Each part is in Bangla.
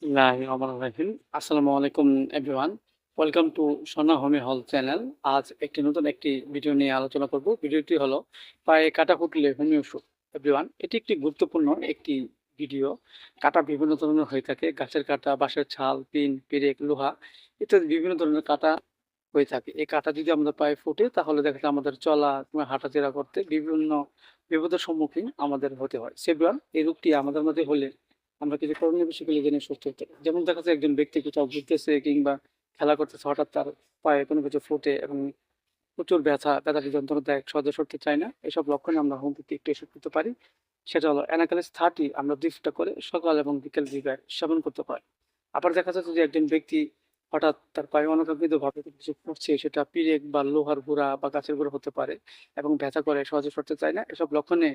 বিসমিল্লাহির রহমানির রহিম। আসসালামু আলাইকুম এভরিওয়ান। ওয়েলকাম টু সোনা হোমি হল চ্যানেল। আজ নতুন একটি ভিডিও নিয়ে আলোচনা করব। ভিডিওটি হলো পায়ে কাটা ফুটলে হোমিও ওষুধ। এভরিওয়ান, এটি একটি গুরুত্বপূর্ণ একটি ভিডিও। কাটা বিভিন্ন ধরনের হয়ে থাকে। গাছের কাটা, বাঁশের ছাল, পিন, পেরেক, লোহা ইত্যাদি বিভিন্ন ধরনের কাটা হয়ে থাকে। এই কাটা যদি আমাদের পায়ে ফোটে তাহলে দেখা যায় আমাদের চলা কিংবা হাঁটাচলা করতে বিভিন্ন বিপদের সম্মুখীন আমাদের হতে হয়। সো এভরিওয়ান, এই রোগটি আমাদের মধ্যে হলে আমরা কিছু করণীয় বিষয়গুলো জেনে সুস্থ হতে পারি। যেমন দেখা যায় একজন ব্যক্তি কোথাও ঘুরতেছে কিংবা খেলা করতেছে, হঠাৎ তার পায়ে কোনো কিছু ফোটে এবং প্রচুর ব্যথাটি যন্ত্রণা দেয়, সহজে সরতে চায় না। এসব লক্ষণে আমরা হোমিওপ্যাথি একটু ওষুধ দিতে পারি। সেটা হলো অ্যানাকালিস 30 আমরা 2 ফোঁটা করে সকাল এবং বিকেল 2 বার সেবন করতে পারি। আবার দেখা যাচ্ছে যে একজন ব্যক্তি হঠাৎ তার পায়ে অনাকাঙ্ক্ষিতভাবে কিছু ফুটছে, সেটা পিরেক বা লোহার গুঁড়া বা গাছের গুঁড়া হতে পারে এবং ব্যথা করে, সহজে সরতে চায় না। এসব লক্ষণে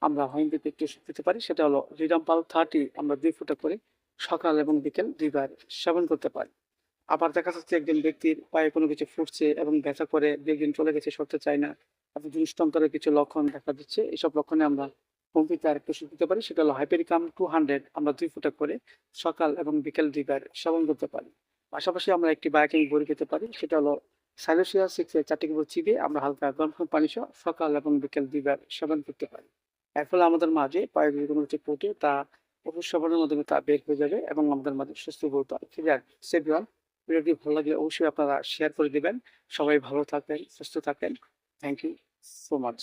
আমরা হোমিওপ্যাথি একটু ওষুধ দিতে পারি। সেটা হলো রিডাম্পাল 30 আমরা 2 ফোঁটা করে সকাল এবং বিকেল 2 বার সেবন করতে পারি। আবার দেখা যাচ্ছে একজন ব্যক্তির পায়ে কোনো কিছু ফুটছে এবং ব্যথা করে, দীর্ঘদিন চলে গেছে, সরতে চায় না। আপনি দুঃস্থন্তরের কিছু লক্ষণ দেখা দিচ্ছে। এসব লক্ষণে আমরা হোমিওপ্যাথি আরেকটু ওষুধ দিতে পারি। সেটা হলো হাইপেরিকাম 200 আমরা 2 ফোঁটা করে সকাল এবং বিকেল 2 বার সেবন করতে পারি। পাশাপাশি আমরা একটি বায়োটিন বড়ি খেতে পারি। সেটা হলো সাইলোসিয়া 6 এর 4টি গুঁড়ো চিবিয়ে আমরা হালকা গরম পানি সহ সকাল এবং বিকেল 2 বার সেবন করতে পারি। এর ফলে আমাদের মাঝে পায়ে যদি কোনো কিছু ফুটে তা ওষুধ সেবনের মাধ্যমে তা বের হয়ে যাবে এবং আমাদের মাঝে সুস্থ বোধ ফিরে আসবে। সেভিয়ান, ভিডিওটি ভালো লাগলে অবশ্যই আপনারা শেয়ার করে দিবেন। সবাই ভালো থাকবেন, সুস্থ থাকবেন। Thank you so much.